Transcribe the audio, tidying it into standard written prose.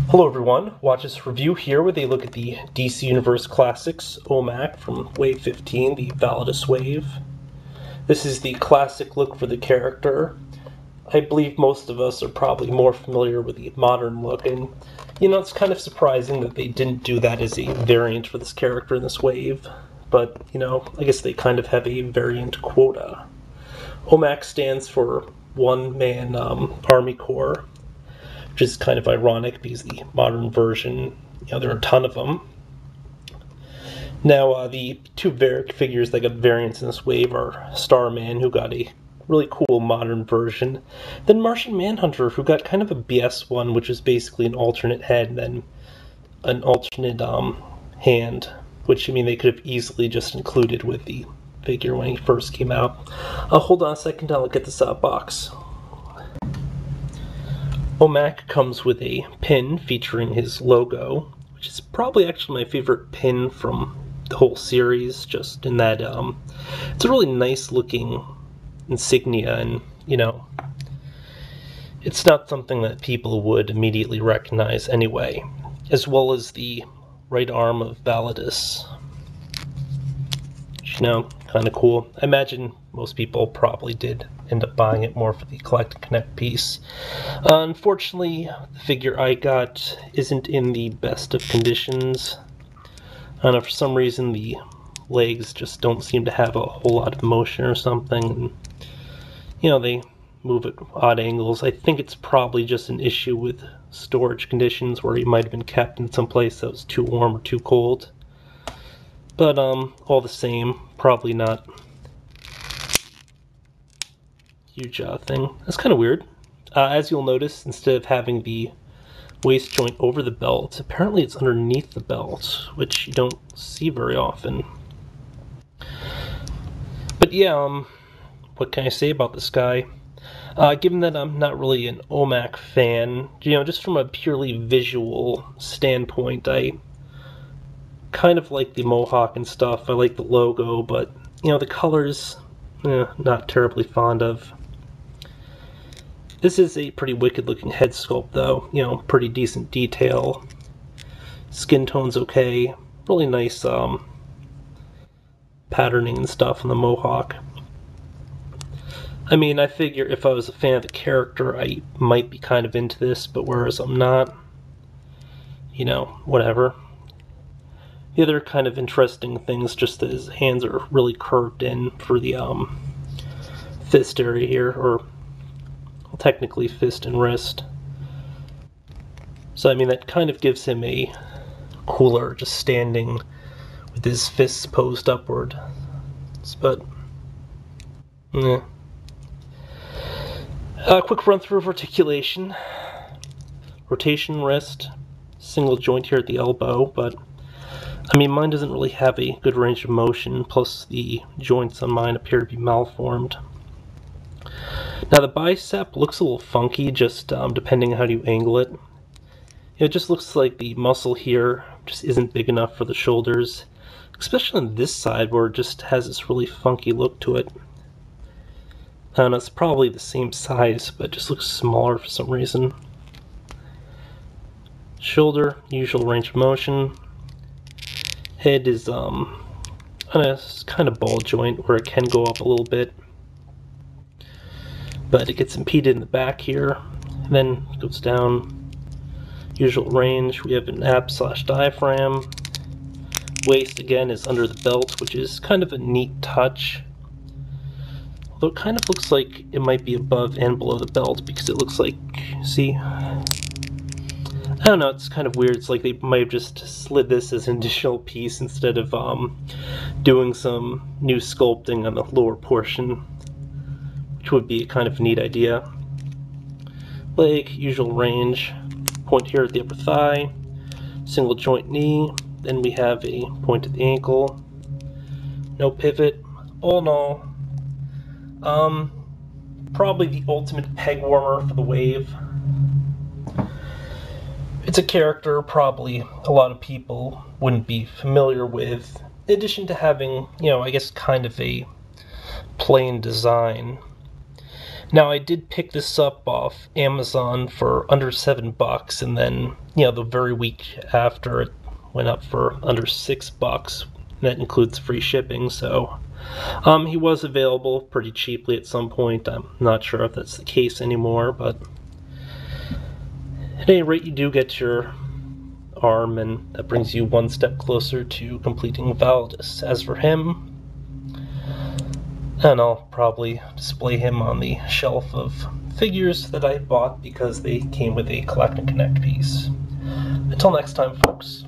Hello everyone, watch this review here where they look at the DC Universe Classics OMAC from Wave 15, the Validus wave. This is the classic look for the character. I believe most of us are probably more familiar with the modern look, and it's kind of surprising that they didn't do that as a variant for this character in this wave. But, I guess they kind of have a variant quota. OMAC stands for One Man Army Corps, which is kind of ironic because the modern version, there are a ton of them. Now, the two figures that got variants in this wave are Starman, who got a really cool modern version, then Martian Manhunter, who got kind of a BS one, which is basically an alternate head and then an alternate hand, which, they could have easily just included with the figure when he first came out. Hold on a second, I'll get this box. OMAC comes with a pin featuring his logo, which is probably actually my favorite pin from the whole series, just in that it's a really nice looking insignia, and it's not something that people would immediately recognize anyway, as well as the right arm of Validus, which, kind of cool. I imagine most people probably did end up buying it more for the Collect and Connect piece. Unfortunately, the figure I got isn't in the best of conditions. I don't know, for some reason the legs just don't seem to have a whole lot of motion or something. And, they move at odd angles. I think it's probably just an issue with storage conditions where he might have been kept in some place that was too warm or too cold. But all the same, probably not huge thing. That's kind of weird. As you'll notice, instead of having the waist joint over the belt, apparently it's underneath the belt, which you don't see very often. But yeah, what can I say about this guy? Given that I'm not really an OMAC fan, just from a purely visual standpoint, I kind of like the mohawk and stuff. I like the logo, but the colors, not terribly fond of. This is a pretty wicked looking head sculpt though, pretty decent detail. Skin tone's okay, really nice patterning and stuff on the mohawk. I figure if I was a fan of the character, I might be kind of into this, but whereas I'm not, whatever. The other kind of interesting thing is just that his hands are really curved in for the fist area here, or well, technically fist and wrist. So that kind of gives him a cooler just standing with his fists posed upward. But yeah. Quick run through of articulation. Rotation wrist, single joint here at the elbow, but mine doesn't really have a good range of motion, plus the joints on mine appear to be malformed. Now the bicep looks a little funky, just depending on how you angle it. It just looks like the muscle here just isn't big enough for the shoulders, especially on this side where it just has this really funky look to it. I don't know, it's probably the same size, but it just looks smaller for some reason. Shoulder, usual range of motion. Head is on a kind of ball joint where it can go up a little bit, but it gets impeded in the back here, and then goes down. Usual range, we have an ab/diaphragm. Waist again is under the belt, which is kind of a neat touch. Although it kind of looks like it might be above and below the belt, because it looks like, see? I don't know, it's kind of weird. It's like they might have just slid this as an additional piece instead of doing some new sculpting on the lower portion, which would be a kind of neat idea. Leg, usual range, point here at the upper thigh, single joint knee, then we have a point at the ankle, no pivot. All in all, probably the ultimate peg warmer for the wave. It's a character probably a lot of people wouldn't be familiar with, in addition to having, I guess kind of a plain design. Now, I did pick this up off Amazon for under $7, and then, the very week after it went up for under $6. That includes free shipping, so he was available pretty cheaply at some point. I'm not sure if that's the case anymore, but at any rate, you do get your arm, and that brings you one step closer to completing Validus. As for him, and I'll probably display him on the shelf of figures that I bought because they came with a Collect and Connect piece. Until next time, folks.